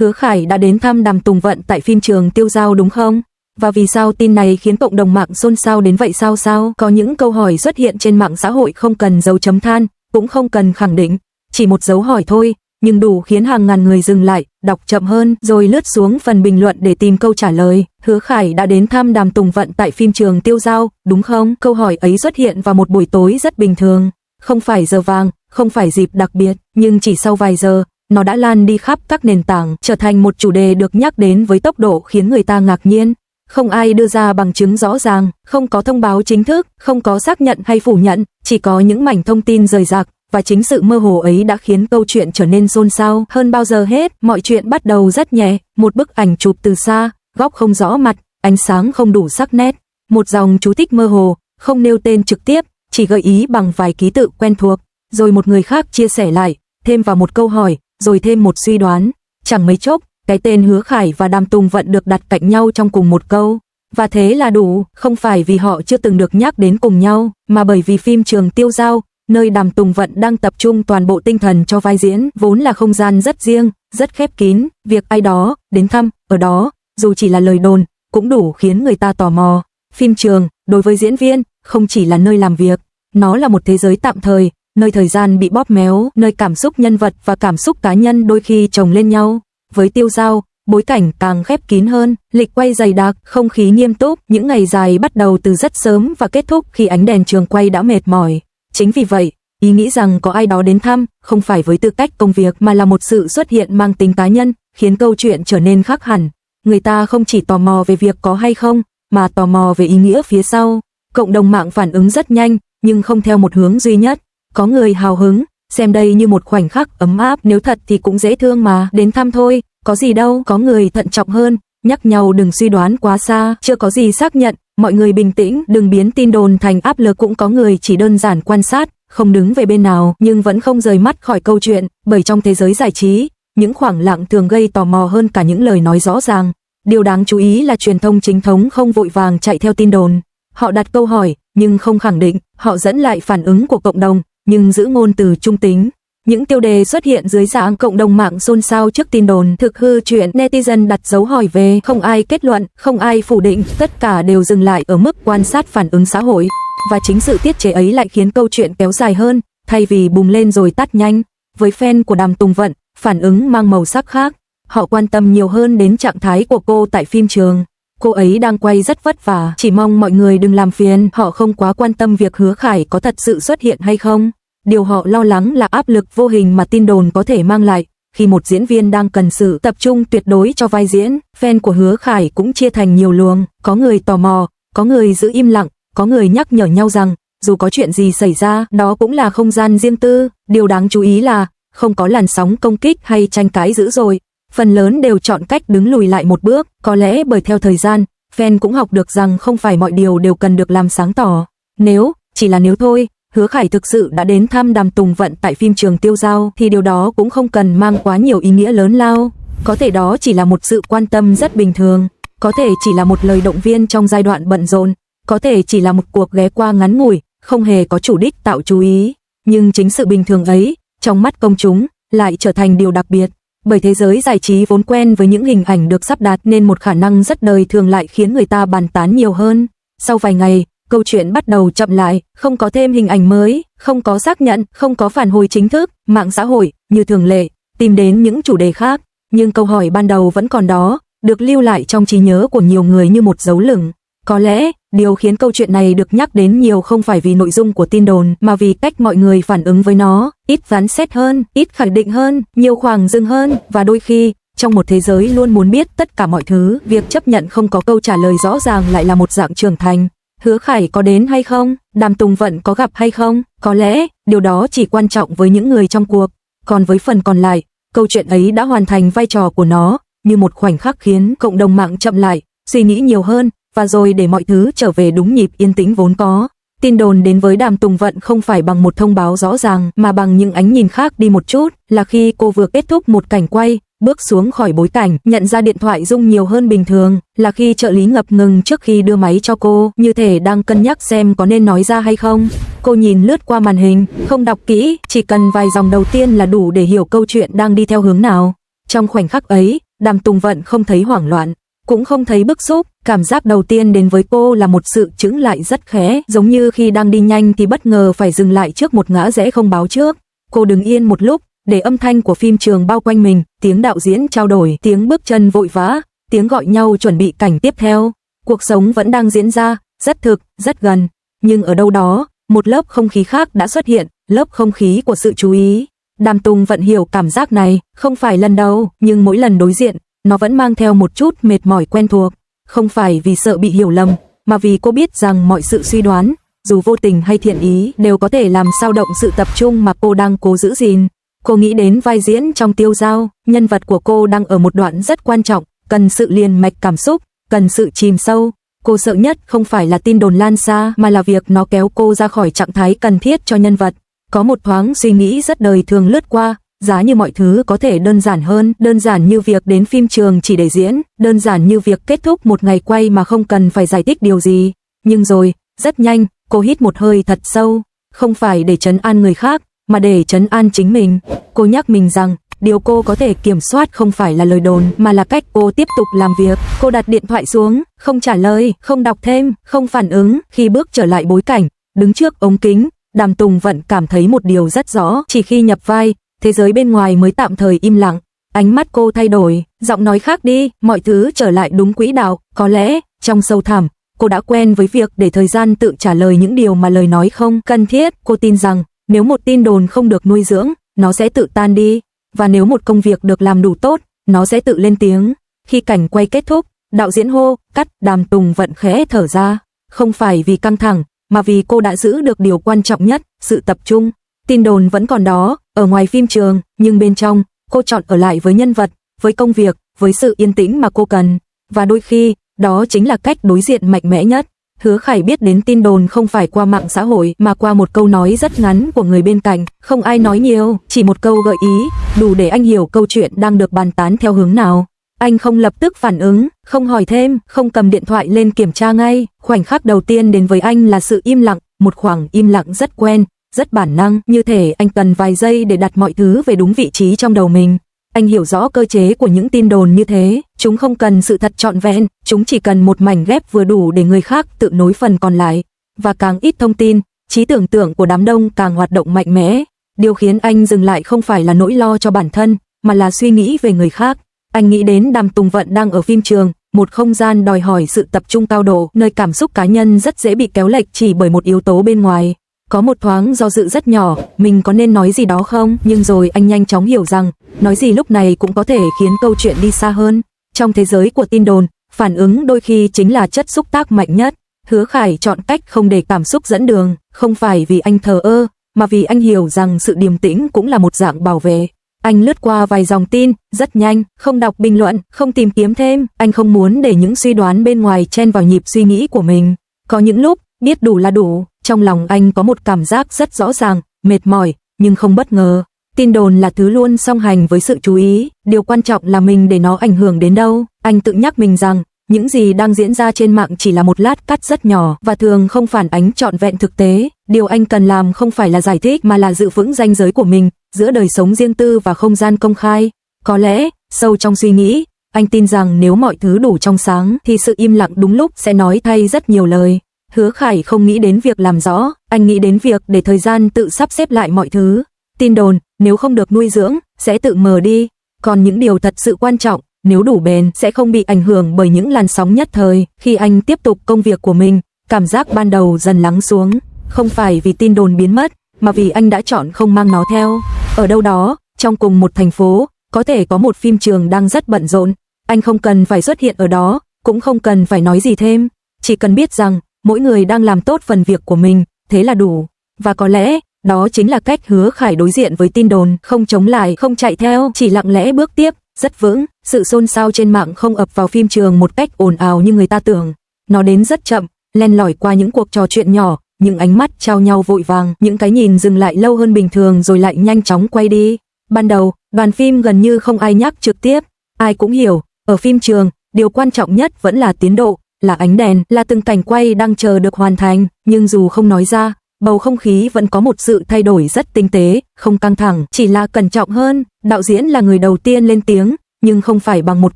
Hứa Khải đã đến thăm Đàm Tùng Vận tại phim trường Tiêu Dao đúng không? Và vì sao tin này khiến cộng đồng mạng xôn xao đến vậy sao? Có những câu hỏi xuất hiện trên mạng xã hội không cần dấu chấm than, cũng không cần khẳng định, chỉ một dấu hỏi thôi, nhưng đủ khiến hàng ngàn người dừng lại, đọc chậm hơn rồi lướt xuống phần bình luận để tìm câu trả lời. Hứa Khải đã đến thăm Đàm Tùng Vận tại phim trường Tiêu Dao, đúng không? Câu hỏi ấy xuất hiện vào một buổi tối rất bình thường, không phải giờ vàng, không phải dịp đặc biệt, nhưng chỉ sau vài giờ, nó đã lan đi khắp các nền tảng, trở thành một chủ đề được nhắc đến với tốc độ khiến người ta ngạc nhiên. Không ai đưa ra bằng chứng rõ ràng, không có thông báo chính thức, không có xác nhận hay phủ nhận, chỉ có những mảnh thông tin rời rạc, và chính sự mơ hồ ấy đã khiến câu chuyện trở nên xôn xao. Hơn bao giờ hết, mọi chuyện bắt đầu rất nhẹ, một bức ảnh chụp từ xa, góc không rõ mặt, ánh sáng không đủ sắc nét, một dòng chú thích mơ hồ, không nêu tên trực tiếp, chỉ gợi ý bằng vài ký tự quen thuộc, rồi một người khác chia sẻ lại, thêm vào một câu hỏi, rồi thêm một suy đoán. Chẳng mấy chốc, cái tên Hứa Khải và Đàm Tùng Vận được đặt cạnh nhau trong cùng một câu. Và thế là đủ, không phải vì họ chưa từng được nhắc đến cùng nhau, mà bởi vì phim trường Tiêu Dao, nơi Đàm Tùng Vận đang tập trung toàn bộ tinh thần cho vai diễn, vốn là không gian rất riêng, rất khép kín, việc ai đó đến thăm ở đó, dù chỉ là lời đồn, cũng đủ khiến người ta tò mò. Phim trường, đối với diễn viên, không chỉ là nơi làm việc, nó là một thế giới tạm thời, nơi thời gian bị bóp méo, nơi cảm xúc nhân vật và cảm xúc cá nhân đôi khi chồng lên nhau. Với Tiêu Dao, bối cảnh càng khép kín hơn, lịch quay dày đặc, không khí nghiêm túc, những ngày dài bắt đầu từ rất sớm và kết thúc khi ánh đèn trường quay đã mệt mỏi. Chính vì vậy, ý nghĩ rằng có ai đó đến thăm, không phải với tư cách công việc mà là một sự xuất hiện mang tính cá nhân, khiến câu chuyện trở nên khác hẳn. Người ta không chỉ tò mò về việc có hay không, mà tò mò về ý nghĩa phía sau. Cộng đồng mạng phản ứng rất nhanh, nhưng không theo một hướng duy nhất. Có người hào hứng, xem đây như một khoảnh khắc ấm áp, nếu thật thì cũng dễ thương mà, đến thăm thôi, có gì đâu. Có người thận trọng hơn, nhắc nhau đừng suy đoán quá xa, chưa có gì xác nhận, mọi người bình tĩnh, đừng biến tin đồn thành áp lực. Cũng có người chỉ đơn giản quan sát, không đứng về bên nào, nhưng vẫn không rời mắt khỏi câu chuyện, bởi trong thế giới giải trí, những khoảng lặng thường gây tò mò hơn cả những lời nói rõ ràng. Điều đáng chú ý là truyền thông chính thống không vội vàng chạy theo tin đồn. Họ đặt câu hỏi, nhưng không khẳng định, họ dẫn lại phản ứng của cộng đồng, nhưng giữ ngôn từ trung tính. Những tiêu đề xuất hiện dưới dạng cộng đồng mạng xôn xao trước tin đồn, thực hư chuyện, netizen đặt dấu hỏi về, không ai kết luận, không ai phủ định, tất cả đều dừng lại ở mức quan sát phản ứng xã hội. Và chính sự tiết chế ấy lại khiến câu chuyện kéo dài hơn, thay vì bùng lên rồi tắt nhanh. Với fan của Đàm Tùng Vận, phản ứng mang màu sắc khác. Họ quan tâm nhiều hơn đến trạng thái của cô tại phim trường. Cô ấy đang quay rất vất vả, chỉ mong mọi người đừng làm phiền. Họ không quá quan tâm việc Hứa Khải có thật sự xuất hiện hay không. Điều họ lo lắng là áp lực vô hình mà tin đồn có thể mang lại. Khi một diễn viên đang cần sự tập trung tuyệt đối cho vai diễn, fan của Hứa Khải cũng chia thành nhiều luồng. Có người tò mò, có người giữ im lặng, có người nhắc nhở nhau rằng, dù có chuyện gì xảy ra, đó cũng là không gian riêng tư. Điều đáng chú ý là, không có làn sóng công kích hay tranh cãi dữ dội. Phần lớn đều chọn cách đứng lùi lại một bước, có lẽ bởi theo thời gian, fan cũng học được rằng không phải mọi điều đều cần được làm sáng tỏ. Nếu, chỉ là nếu thôi, Hứa Khải thực sự đã đến thăm Đàm Tùng Vận tại phim trường Tiêu Dao, thì điều đó cũng không cần mang quá nhiều ý nghĩa lớn lao. Có thể đó chỉ là một sự quan tâm rất bình thường, có thể chỉ là một lời động viên trong giai đoạn bận rộn, có thể chỉ là một cuộc ghé qua ngắn ngủi, không hề có chủ đích tạo chú ý. Nhưng chính sự bình thường ấy, trong mắt công chúng, lại trở thành điều đặc biệt. Bởi thế giới giải trí vốn quen với những hình ảnh được sắp đặt nên một khả năng rất đời thường lại khiến người ta bàn tán nhiều hơn. Sau vài ngày, câu chuyện bắt đầu chậm lại, không có thêm hình ảnh mới, không có xác nhận, không có phản hồi chính thức, mạng xã hội, như thường lệ, tìm đến những chủ đề khác. Nhưng câu hỏi ban đầu vẫn còn đó, được lưu lại trong trí nhớ của nhiều người như một dấu lửng. Có lẽ, điều khiến câu chuyện này được nhắc đến nhiều không phải vì nội dung của tin đồn, mà vì cách mọi người phản ứng với nó, ít phán xét hơn, ít khẳng định hơn, nhiều khoảng dừng hơn, và đôi khi, trong một thế giới luôn muốn biết tất cả mọi thứ, việc chấp nhận không có câu trả lời rõ ràng lại là một dạng trưởng thành. Hứa Khải có đến hay không? Đàm Tùng Vận có gặp hay không? Có lẽ, điều đó chỉ quan trọng với những người trong cuộc. Còn với phần còn lại, câu chuyện ấy đã hoàn thành vai trò của nó, như một khoảnh khắc khiến cộng đồng mạng chậm lại, suy nghĩ nhiều hơn, và rồi để mọi thứ trở về đúng nhịp yên tĩnh vốn có. Tin đồn đến với Đàm Tùng Vận không phải bằng một thông báo rõ ràng, mà bằng những ánh nhìn khác đi một chút, là khi cô vừa kết thúc một cảnh quay, bước xuống khỏi bối cảnh, nhận ra điện thoại rung nhiều hơn bình thường, là khi trợ lý ngập ngừng trước khi đưa máy cho cô, như thể đang cân nhắc xem có nên nói ra hay không. Cô nhìn lướt qua màn hình, không đọc kỹ, chỉ cần vài dòng đầu tiên là đủ để hiểu câu chuyện đang đi theo hướng nào. Trong khoảnh khắc ấy, Đàm Tùng Vận không thấy hoảng loạn, cũng không thấy bức xúc, cảm giác đầu tiên đến với cô là một sự chững lại rất khẽ, giống như khi đang đi nhanh thì bất ngờ phải dừng lại trước một ngã rẽ không báo trước. Cô đứng yên một lúc, để âm thanh của phim trường bao quanh mình, tiếng đạo diễn trao đổi, tiếng bước chân vội vã, tiếng gọi nhau chuẩn bị cảnh tiếp theo. Cuộc sống vẫn đang diễn ra, rất thực, rất gần, nhưng ở đâu đó, một lớp không khí khác đã xuất hiện, lớp không khí của sự chú ý. Đàm Tùng Vận hiểu cảm giác này, không phải lần đầu, nhưng mỗi lần đối diện, nó vẫn mang theo một chút mệt mỏi quen thuộc. Không phải vì sợ bị hiểu lầm, mà vì cô biết rằng mọi sự suy đoán, dù vô tình hay thiện ý, đều có thể làm xao động sự tập trung mà cô đang cố giữ gìn. Cô nghĩ đến vai diễn trong Tiêu Dao, nhân vật của cô đang ở một đoạn rất quan trọng, cần sự liền mạch cảm xúc, cần sự chìm sâu. Cô sợ nhất không phải là tin đồn lan xa, mà là việc nó kéo cô ra khỏi trạng thái cần thiết cho nhân vật. Có một thoáng suy nghĩ rất đời thường lướt qua, giá như mọi thứ có thể đơn giản hơn, đơn giản như việc đến phim trường chỉ để diễn, đơn giản như việc kết thúc một ngày quay mà không cần phải giải thích điều gì. Nhưng rồi, rất nhanh, cô hít một hơi thật sâu, không phải để trấn an người khác, mà để trấn an chính mình. Cô nhắc mình rằng, điều cô có thể kiểm soát không phải là lời đồn, mà là cách cô tiếp tục làm việc. Cô đặt điện thoại xuống, không trả lời, không đọc thêm, không phản ứng. Khi bước trở lại bối cảnh, đứng trước ống kính, Đàm Tùng Vận cảm thấy một điều rất rõ, chỉ khi nhập vai, thế giới bên ngoài mới tạm thời im lặng. Ánh mắt cô thay đổi, giọng nói khác đi, mọi thứ trở lại đúng quỹ đạo. Có lẽ, trong sâu thẳm, cô đã quen với việc để thời gian tự trả lời những điều mà lời nói không cần thiết. Cô tin rằng, nếu một tin đồn không được nuôi dưỡng, nó sẽ tự tan đi. Và nếu một công việc được làm đủ tốt, nó sẽ tự lên tiếng. Khi cảnh quay kết thúc, đạo diễn hô, cắt, Đàm Tùng Vận khẽ thở ra. Không phải vì căng thẳng, mà vì cô đã giữ được điều quan trọng nhất, sự tập trung. Tin đồn vẫn còn đó, ở ngoài phim trường, nhưng bên trong, cô chọn ở lại với nhân vật, với công việc, với sự yên tĩnh mà cô cần. Và đôi khi, đó chính là cách đối diện mạnh mẽ nhất. Hứa Khải biết đến tin đồn không phải qua mạng xã hội mà qua một câu nói rất ngắn của người bên cạnh, không ai nói nhiều, chỉ một câu gợi ý, đủ để anh hiểu câu chuyện đang được bàn tán theo hướng nào. Anh không lập tức phản ứng, không hỏi thêm, không cầm điện thoại lên kiểm tra ngay. Khoảnh khắc đầu tiên đến với anh là sự im lặng, một khoảng im lặng rất quen, rất bản năng, như thể anh cần vài giây để đặt mọi thứ về đúng vị trí trong đầu mình. Anh hiểu rõ cơ chế của những tin đồn như thế, chúng không cần sự thật trọn vẹn, chúng chỉ cần một mảnh ghép vừa đủ để người khác tự nối phần còn lại. Và càng ít thông tin, trí tưởng tượng của đám đông càng hoạt động mạnh mẽ. Điều khiến anh dừng lại không phải là nỗi lo cho bản thân, mà là suy nghĩ về người khác. Anh nghĩ đến Đàm Tùng Vận đang ở phim trường, một không gian đòi hỏi sự tập trung cao độ, nơi cảm xúc cá nhân rất dễ bị kéo lệch chỉ bởi một yếu tố bên ngoài. Có một thoáng do dự rất nhỏ, mình có nên nói gì đó không? Nhưng rồi anh nhanh chóng hiểu rằng, nói gì lúc này cũng có thể khiến câu chuyện đi xa hơn. Trong thế giới của tin đồn, phản ứng đôi khi chính là chất xúc tác mạnh nhất. Hứa Khải chọn cách không để cảm xúc dẫn đường, không phải vì anh thờ ơ, mà vì anh hiểu rằng sự điềm tĩnh cũng là một dạng bảo vệ. Anh lướt qua vài dòng tin, rất nhanh, không đọc bình luận, không tìm kiếm thêm. Anh không muốn để những suy đoán bên ngoài chen vào nhịp suy nghĩ của mình. Có những lúc, biết đủ là đủ. Trong lòng anh có một cảm giác rất rõ ràng, mệt mỏi, nhưng không bất ngờ. Tin đồn là thứ luôn song hành với sự chú ý, điều quan trọng là mình để nó ảnh hưởng đến đâu. Anh tự nhắc mình rằng, những gì đang diễn ra trên mạng chỉ là một lát cắt rất nhỏ và thường không phản ánh trọn vẹn thực tế. Điều anh cần làm không phải là giải thích mà là giữ vững ranh giới của mình giữa đời sống riêng tư và không gian công khai. Có lẽ, sâu trong suy nghĩ, anh tin rằng nếu mọi thứ đủ trong sáng thì sự im lặng đúng lúc sẽ nói thay rất nhiều lời. Hứa Khải không nghĩ đến việc làm rõ, anh nghĩ đến việc để thời gian tự sắp xếp lại mọi thứ. Tin đồn, nếu không được nuôi dưỡng, sẽ tự mờ đi. Còn những điều thật sự quan trọng, nếu đủ bền, sẽ không bị ảnh hưởng bởi những làn sóng nhất thời. Khi anh tiếp tục công việc của mình, cảm giác ban đầu dần lắng xuống. Không phải vì tin đồn biến mất, mà vì anh đã chọn không mang nó theo. Ở đâu đó, trong cùng một thành phố, có thể có một phim trường đang rất bận rộn. Anh không cần phải xuất hiện ở đó, cũng không cần phải nói gì thêm. Chỉ cần biết rằng, mỗi người đang làm tốt phần việc của mình, thế là đủ. Và có lẽ, đó chính là cách Hứa Khải đối diện với tin đồn, không chống lại, không chạy theo, chỉ lặng lẽ bước tiếp, rất vững. Sự xôn xao trên mạng không ập vào phim trường một cách ồn ào như người ta tưởng. Nó đến rất chậm, len lỏi qua những cuộc trò chuyện nhỏ, những ánh mắt trao nhau vội vàng, những cái nhìn dừng lại lâu hơn bình thường rồi lại nhanh chóng quay đi. Ban đầu, đoàn phim gần như không ai nhắc trực tiếp, ai cũng hiểu, ở phim trường, điều quan trọng nhất vẫn là tiến độ, là ánh đèn, là từng cảnh quay đang chờ được hoàn thành, nhưng dù không nói ra, bầu không khí vẫn có một sự thay đổi rất tinh tế, không căng thẳng, chỉ là cẩn trọng hơn. Đạo diễn là người đầu tiên lên tiếng, nhưng không phải bằng một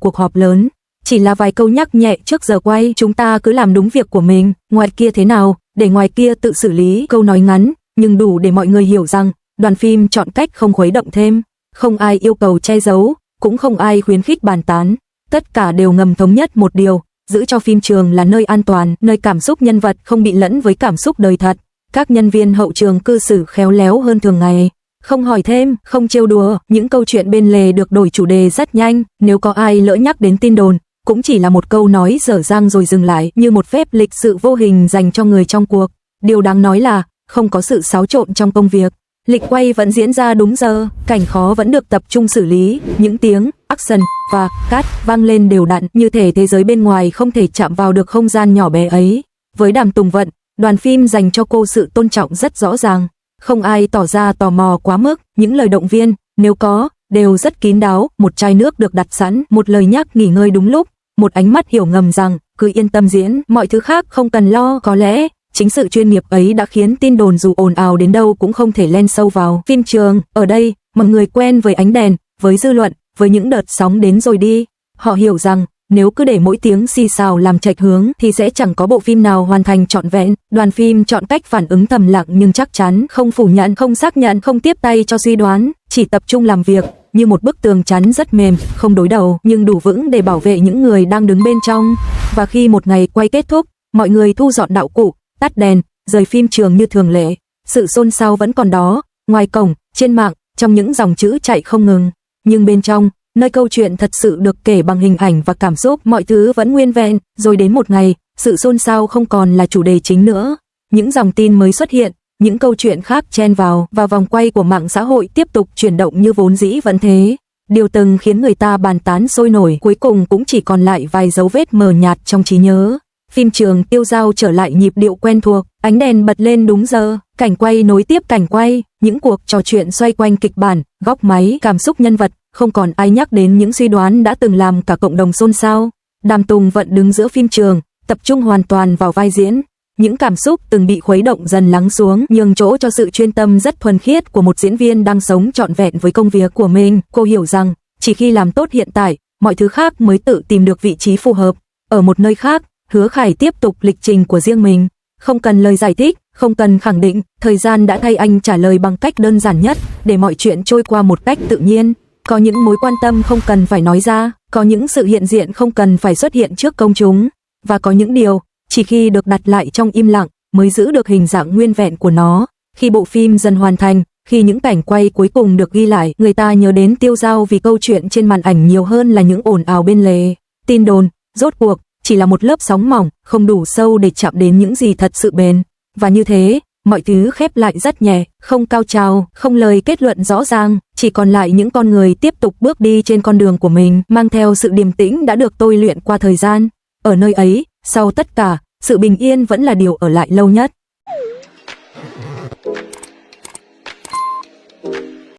cuộc họp lớn. Chỉ là vài câu nhắc nhẹ trước giờ quay, chúng ta cứ làm đúng việc của mình, ngoài kia thế nào, để ngoài kia tự xử lý. Câu nói ngắn, nhưng đủ để mọi người hiểu rằng, đoàn phim chọn cách không khuấy động thêm. Không ai yêu cầu che giấu, cũng không ai khuyến khích bàn tán. Tất cả đều ngầm thống nhất một điều, giữ cho phim trường là nơi an toàn, nơi cảm xúc nhân vật không bị lẫn với cảm xúc đời thật. Các nhân viên hậu trường cư xử khéo léo hơn thường ngày. Không hỏi thêm, không trêu đùa, những câu chuyện bên lề được đổi chủ đề rất nhanh. Nếu có ai lỡ nhắc đến tin đồn, cũng chỉ là một câu nói dở dang rồi dừng lại, như một phép lịch sự vô hình dành cho người trong cuộc. Điều đáng nói là, không có sự xáo trộn trong công việc. Lịch quay vẫn diễn ra đúng giờ, cảnh khó vẫn được tập trung xử lý, những tiếng action và cắt vang lên đều đặn, như thể thế giới bên ngoài không thể chạm vào được không gian nhỏ bé ấy. Với Đàm Tùng Vận, đoàn phim dành cho cô sự tôn trọng rất rõ ràng, không ai tỏ ra tò mò quá mức, những lời động viên, nếu có, đều rất kín đáo, một chai nước được đặt sẵn, một lời nhắc nghỉ ngơi đúng lúc, một ánh mắt hiểu ngầm rằng, cứ yên tâm diễn, mọi thứ khác không cần lo. Có lẽ, chính sự chuyên nghiệp ấy đã khiến tin đồn dù ồn ào đến đâu cũng không thể len sâu vào phim trường. Ở đây, mọi người quen với ánh đèn, với dư luận, với những đợt sóng đến rồi đi. Họ hiểu rằng, nếu cứ để mỗi tiếng xì xào làm chệch hướng thì sẽ chẳng có bộ phim nào hoàn thành trọn vẹn. Đoàn phim chọn cách phản ứng thầm lặng nhưng chắc chắn, không phủ nhận, không xác nhận, không tiếp tay cho suy đoán, chỉ tập trung làm việc, như một bức tường chắn rất mềm, không đối đầu, nhưng đủ vững để bảo vệ những người đang đứng bên trong. Và khi một ngày quay kết thúc, mọi người thu dọn đạo cụ, tắt đèn, rời phim trường như thường lệ. Sự xôn xao vẫn còn đó, ngoài cổng, trên mạng, trong những dòng chữ chạy không ngừng. Nhưng bên trong, nơi câu chuyện thật sự được kể bằng hình ảnh và cảm xúc, mọi thứ vẫn nguyên vẹn. Rồi đến một ngày, sự xôn xao không còn là chủ đề chính nữa. Những dòng tin mới xuất hiện, những câu chuyện khác chen vào, và vòng quay của mạng xã hội tiếp tục chuyển động như vốn dĩ vẫn thế. Điều từng khiến người ta bàn tán sôi nổi cuối cùng cũng chỉ còn lại vài dấu vết mờ nhạt trong trí nhớ. Phim trường Tiêu Dao trở lại nhịp điệu quen thuộc, ánh đèn bật lên đúng giờ, cảnh quay nối tiếp cảnh quay, những cuộc trò chuyện xoay quanh kịch bản, góc máy, cảm xúc nhân vật, không còn ai nhắc đến những suy đoán đã từng làm cả cộng đồng xôn xao. Đàm Tùng Vận đứng giữa phim trường, tập trung hoàn toàn vào vai diễn. Những cảm xúc từng bị khuấy động dần lắng xuống, nhường chỗ cho sự chuyên tâm rất thuần khiết của một diễn viên đang sống trọn vẹn với công việc của mình. Cô hiểu rằng, chỉ khi làm tốt hiện tại, mọi thứ khác mới tự tìm được vị trí phù hợp. Ở một nơi khác, Hứa Khải tiếp tục lịch trình của riêng mình. Không cần lời giải thích, không cần khẳng định, thời gian đã thay anh trả lời bằng cách đơn giản nhất, để mọi chuyện trôi qua một cách tự nhiên. Có những mối quan tâm không cần phải nói ra, có những sự hiện diện không cần phải xuất hiện trước công chúng, và có những điều, chỉ khi được đặt lại trong im lặng, mới giữ được hình dạng nguyên vẹn của nó. Khi bộ phim dần hoàn thành, khi những cảnh quay cuối cùng được ghi lại, người ta nhớ đến Tiêu Dao vì câu chuyện trên màn ảnh nhiều hơn là những ồn ào bên lề. Tin đồn, rốt cuộc, chỉ là một lớp sóng mỏng, không đủ sâu để chạm đến những gì thật sự bền. Và như thế, mọi thứ khép lại rất nhẹ, không cao trào, không lời kết luận rõ ràng, chỉ còn lại những con người tiếp tục bước đi trên con đường của mình, mang theo sự điềm tĩnh đã được tôi luyện qua thời gian. Ở nơi ấy, sau tất cả, sự bình yên vẫn là điều ở lại lâu nhất.